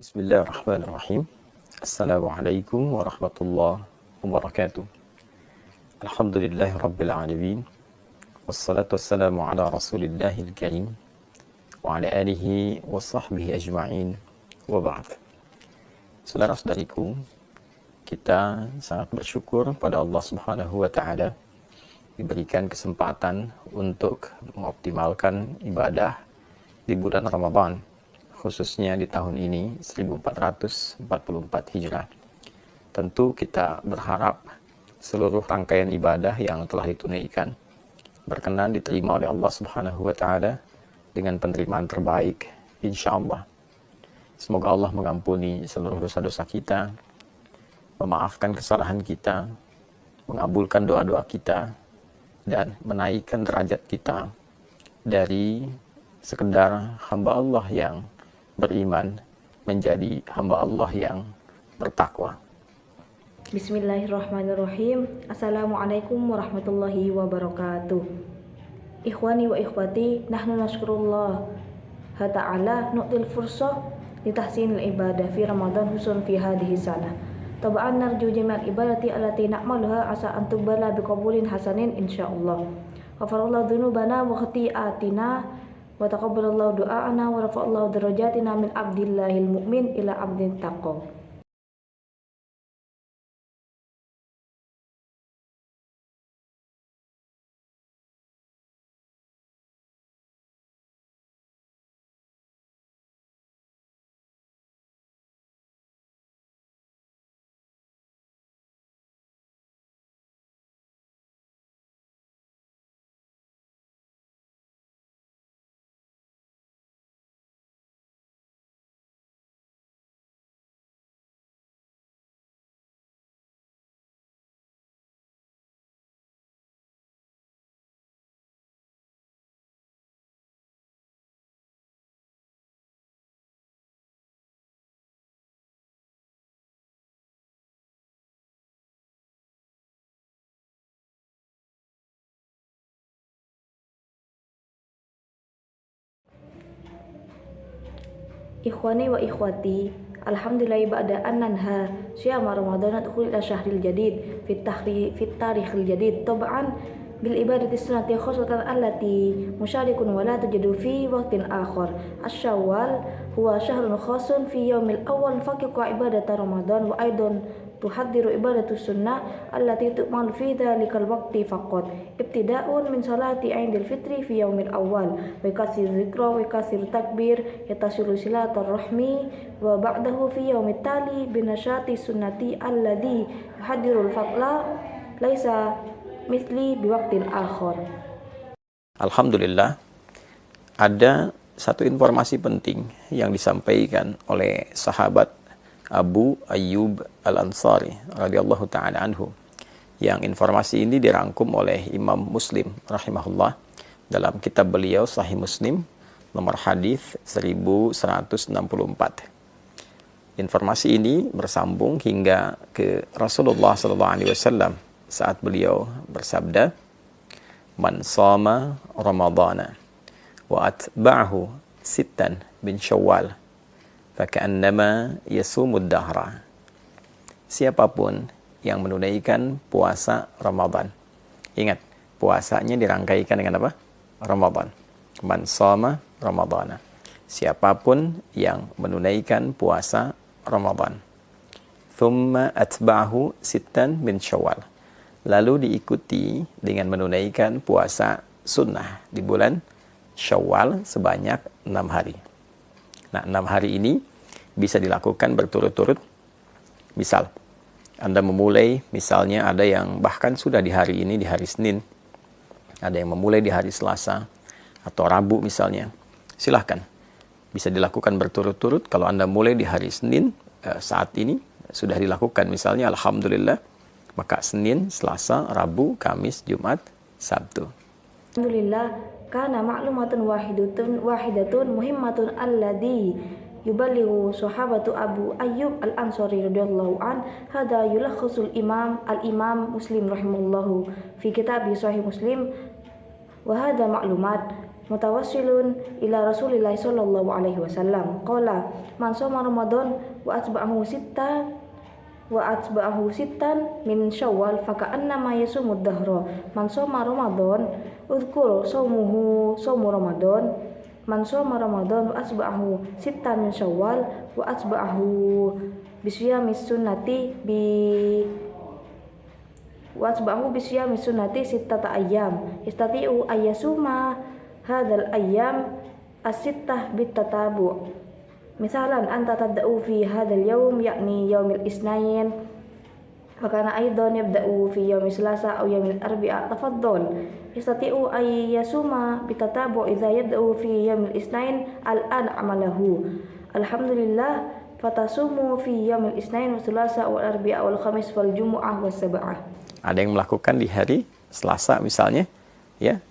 Bismillahirrahmanirrahim. Assalamualaikum warahmatullahi wabarakatuh. Alhamdulillahi rabbil alamin. Wassalatu wassalamu ala rasulillahil karim wa ala alihi wa sahbihi ajma'in wa ba'd. Saudara-saudariku, kita sangat bersyukur pada Allah Subhanahu wa taala diberikan kesempatan untuk mengoptimalkan ibadah di bulan Ramadan, khususnya di tahun ini 1444 Hijrah. Tentu kita berharap seluruh rangkaian ibadah yang telah ditunaikan berkenan diterima oleh Allah Subhanahu wa taala dengan penerimaan terbaik insyaallah. Semoga Allah mengampuni seluruh dosa-dosa kita, memaafkan kesalahan kita, mengabulkan doa-doa kita, dan menaikkan derajat kita dari sekedar hamba Allah yang beriman menjadi hamba Allah yang bertakwa. Bismillahirrahmanirrahim. Assalamualaikum warahmatullahi wabarakatuh. Ikhwani wa ikhwati, nahnu nashkurullah ta'ala nu'til fursah litahsinil ibadah fi Ramadan husun fi hadhihi sanah. Taba'an narju jami'al ibadati allati na'maluha asa an tuqbala biqabulin hasanin insyaallah. Ghafarallahu dzunubana wa khati'atina wa taqabbalallahu du'aana wa rafa'allahu darajatina min abdillahil mu'min ila abdin taqwa. Ikhwani wa ikhwati, alhamdulillah ba'da an nanha syama Ramadan adkhul ila syahril jadid fit tarikhil jadid tab'an bil ibadati sunnati khususatan allati musyarikun wa la tujadu fi waqtin akhar. Asy-Syawal huwa syahrun khasun fi yaumil awwal faqiqa ibadata Ramadan wa aidan tuhaddiru ibadatu sunnah allati tu'mal fi dhalikal waqti faqat ibtida'un min salati Aidil Fitri fi yaumil awal wa kasir zikra wa kasir takbir yatasilu silatul rahmi wa ba'dahu fi yaumit tali binasyati sunnati alladhi yuhaddirul fadla laisa mithli biwaqtin akhar. Alhamdulillah, ada satu informasi penting yang disampaikan oleh sahabat Abu Ayyub Al-Ansari radhiyallahu ta'ala anhu, yang informasi ini dirangkum oleh Imam Muslim rahimahullah dalam kitab beliau Sahih Muslim nomor hadis 1164. Informasi ini bersambung hingga ke Rasulullah SAW saat beliau bersabda, "Man shama Ramadana wa atba'ahu sittan bin Syawal faka'annama yasumud dahra." Siapapun yang menunaikan puasa Ramadan. Ingat, puasanya dirangkaikan dengan apa? Ramadan. Man shama Ramadana. Siapapun yang menunaikan puasa Ramadan. Thumma atba'ahu sittan min Syawal. Lalu diikuti dengan menunaikan puasa sunnah di bulan Syawal sebanyak 6 hari. Nah, 6 hari ini bisa dilakukan berturut-turut. Misal, Anda memulai, misalnya ada yang bahkan sudah di hari ini, di hari Senin. Ada yang memulai di hari Selasa atau Rabu misalnya. Silahkan. Bisa dilakukan berturut-turut. Kalau Anda mulai di hari Senin, saat ini sudah dilakukan. Misalnya, Alhamdulillah, maka Senin, Selasa, Rabu, Kamis, Jumat, Sabtu. Alhamdulillah, kana ma'lumatun wahidatun muhimmatun alladhi yuballighu sahabatu Abu Ayyub Al-Ansari radhiyallahu an hada yulakhasul al-Imam Muslim rahimahullahu fi kitab Sahih Muslim wa hada ma'lumat mutawassilun ila Rasulillah sallallahu alaihi wasallam qala man shoma Ramadan wa atba'ahu sittan min Syawal faka'annama yasumud dahra man shoma Ramadan udhkur shaumu Ramadan man shoma Ramadan wa atba'ahu sittan min Syawal wa atba'ahu bisyamis sunnati sittata ayyam istati'u ayyasuma hadzal ayyam as-sittah bitatabu' misalan anta tabda'u fi hadzal yawm yakni yaumil isnain wa kana aidan yabda'u fi yaumil selasa aw yaumil arbi'a tafaddal istati'u ayyasuma bitatabu' idza yabda'u fi yaumil isnain al-an amalahu alhamdulillah fatasumu fi yaumil isnain wa selasa wal arbi'a wal khamis wal jumu'ah was sab'ah. Ada yang melakukan di hari Selasa misalnya, ya.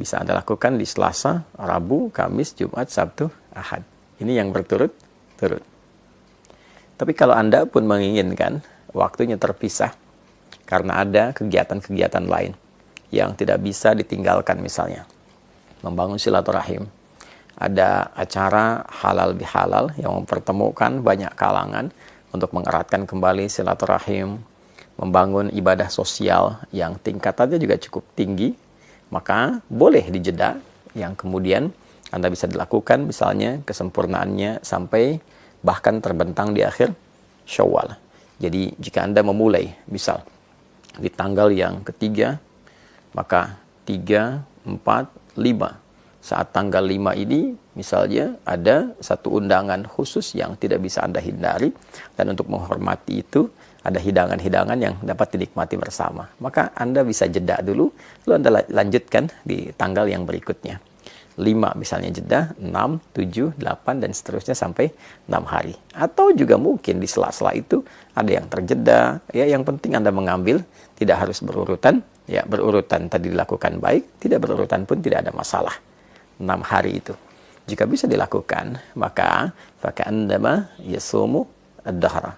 Bisa Anda lakukan di Selasa, Rabu, Kamis, Jumat, Sabtu, Ahad. Ini yang berturut-turut. Tapi kalau Anda pun menginginkan waktunya terpisah karena ada kegiatan-kegiatan lain yang tidak bisa ditinggalkan, misalnya membangun silaturahim, ada acara halal bihalal yang mempertemukan banyak kalangan untuk mengeratkan kembali silaturahim, membangun ibadah sosial yang tingkatannya juga cukup tinggi, maka boleh dijeda yang kemudian Anda bisa dilakukan misalnya kesempurnaannya sampai bahkan terbentang di akhir Syawal. Jadi jika Anda memulai misal di tanggal yang ketiga, maka 3, 4, 5. Saat tanggal 5 ini misalnya ada satu undangan khusus yang tidak bisa Anda hindari, dan untuk menghormati itu ada hidangan-hidangan yang dapat dinikmati bersama. Maka Anda bisa jeda dulu, lalu Anda lanjutkan di tanggal yang berikutnya. 5 misalnya jeda, 6, 7, 8, dan seterusnya sampai 6 hari. Atau juga mungkin di sela-sela itu ada yang terjeda, ya yang penting Anda mengambil, tidak harus berurutan, ya berurutan tadi dilakukan baik, tidak berurutan pun tidak ada masalah. 6 hari itu. Jika bisa dilakukan, maka faka'annama yasumu ad-dahra.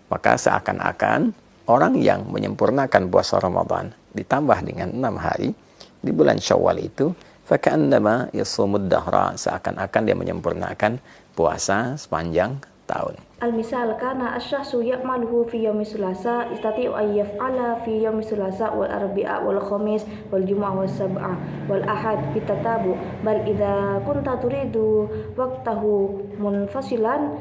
Maka seakan-akan orang yang menyempurnakan puasa Ramadan ditambah dengan 6 hari di bulan Syawal itu, faka'annama yasumud dahra, seakan-akan dia menyempurnakan puasa sepanjang tahun. Al-misal kana asy-syahsu ya'maluhu fi yaumi Selasa istati'u ay yaf'ala fi yaumi Selasa wal arbi'a wal khamis wal jumu'ah was sab'ah wal ahad bitatabu bal idza kunta turidu waqtahu munfasilan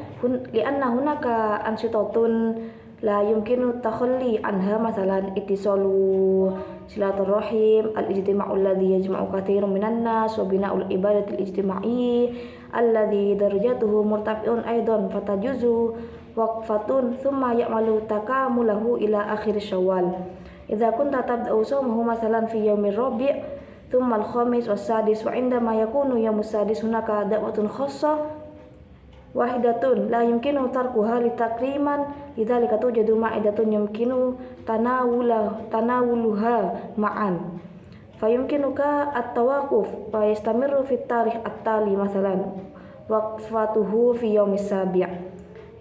li'anna hunaka ansitatun la yumkinu takhalli anha masalan ittisalu silaturrahim al-ijtima'u alladhi yajma'u katsirun minan nas wa bina'ul ibadatil ijtima'i alladhi darajatuhu murtafi'un aidan fatajuzu waqfatun thumma ya'malu takamulahu ila akhir Syawal idza kunta tabda'u sawmahu masalan fi yaumir rabi' thumma al-khamis was-sadis wa indama yakunu yaumus sadis hunaka da'watun khassah wahidatun la yumkinu tarkuha litakriman lidzalika tujadu ma'idatun yumkinu tanawuluha ma'an fayumkinuka at-tawaquf wa yastamirru fit tarikh at-tali masalan waqfatuhu fi yaumis sabi'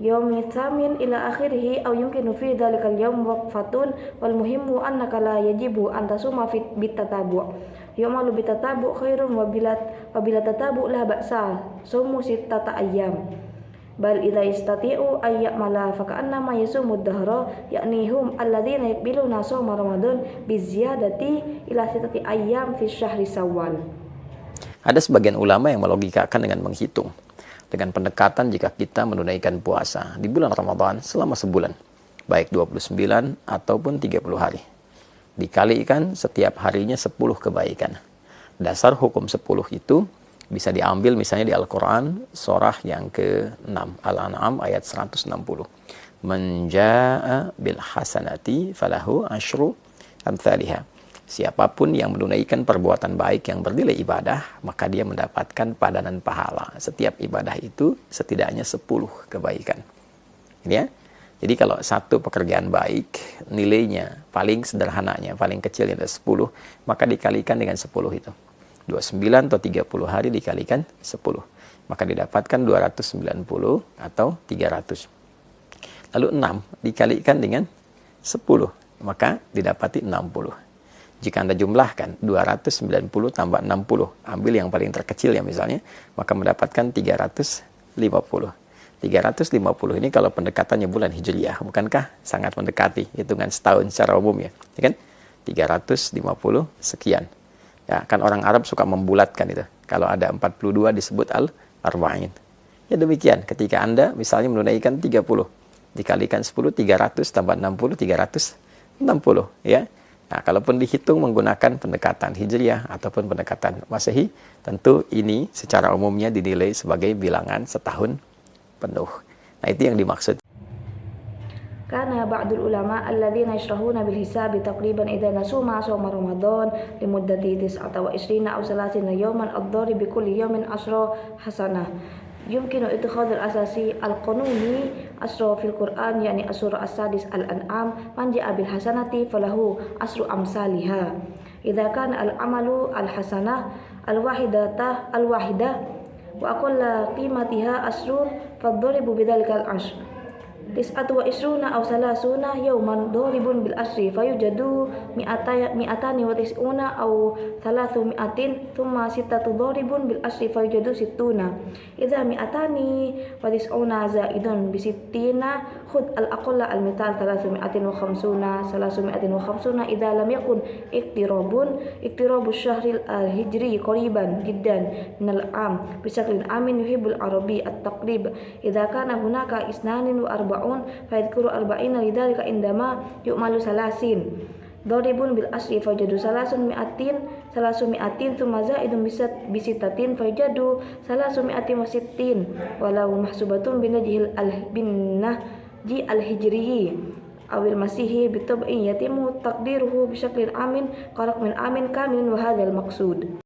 yaumil tsamin ila akhirih aw yumkinu fi dzalikal yaum waqfatun wal muhimmu annaka la yajibu an tasuma fit bitatabu' yu'malu bitatabu' khairun wa bila tatabu' la ba'sa sumu sittata ayyam bal idza istati'u ay ya'mala faka'annama yasumud dahra yakni hum alladzina yaqbiluna shauma Ramadan biziyadati ila sittati ayyam fi syahri Syawal. Ada sebagian ulama yang melogikakan dengan menghitung dengan pendekatan jika kita menunaikan puasa di bulan Ramadan selama sebulan, baik 29 ataupun 30 hari. Dikalikan setiap harinya 10 kebaikan. Dasar hukum 10 itu bisa diambil misalnya di Al-Quran surah yang ke-6 Al-An'am ayat 160. Man jaa'a bil hasanati falahu asyru amsalihha. Siapapun yang menunaikan perbuatan baik yang bernilai ibadah, maka dia mendapatkan padanan pahala. Setiap ibadah itu setidaknya 10 kebaikan. Ini ya. Jadi kalau satu pekerjaan baik, nilainya paling sederhananya, paling kecilnya ada 10, maka dikalikan dengan 10 itu. 29 atau 30 hari dikalikan 10. Maka didapatkan 290 atau 300. Lalu 6 dikalikan dengan 10, maka didapati 60. Jika Anda jumlahkan 290 tambah 60, ambil yang paling terkecil ya misalnya, maka mendapatkan 350. 350 ini kalau pendekatannya bulan Hijriyah, bukankah sangat mendekati hitungan setahun secara umum ya? Ya kan? 350 sekian. Ya, kan orang Arab suka membulatkan itu. Kalau ada 42 disebut al-arba'in. Ya demikian, ketika Anda misalnya menunaikan 30, dikalikan 10, 300 tambah 60, 360 ya. Nah, kalaupun dihitung menggunakan pendekatan Hijriyah ataupun pendekatan Masehi, tentu ini secara umumnya dinilai sebagai bilangan setahun penuh. Nah, itu yang dimaksud. Kana ba'dul ulama alladzina yashrahuna bil hisab taqriban idza nasuma shawma ramadan limuddati 29 aw 30 yawman ad-darib bi kulli yawmin 10 hasanah. يمكن اتخاذ الأساسي القانوني أسر في القرآن يعني السورة السادس الأنعام من جاء بالحسنة فله أسر أمثالها إذا كان العمل الحسنة الواحدة وأقل قيمتها أسر فالضرب بذلك العشر 29 أو 30 يوما ضارب بالأسر فيوجد 290 أو 300 ثم 6 ضارب بالأسر فيوجد 60 إذا 290 زائد ب60 خذ الأقل المثال 350 إذا لم يكن اقتراب الشهر الهجري قريبا جدا من العام بشكل عام يحب العربي التقريب إذا كان هناك 42 فيذكر 40 لذلك عندما يؤمل 30 ضارب بالأصل فيوجد 300 ثم زائد ب6 فيوجد 360 ولو محسوبة بالنهج الهجري أو المسيحي بالطبع يتم تقديره بشكل عام كرقم عام كامل وهذا المقصود.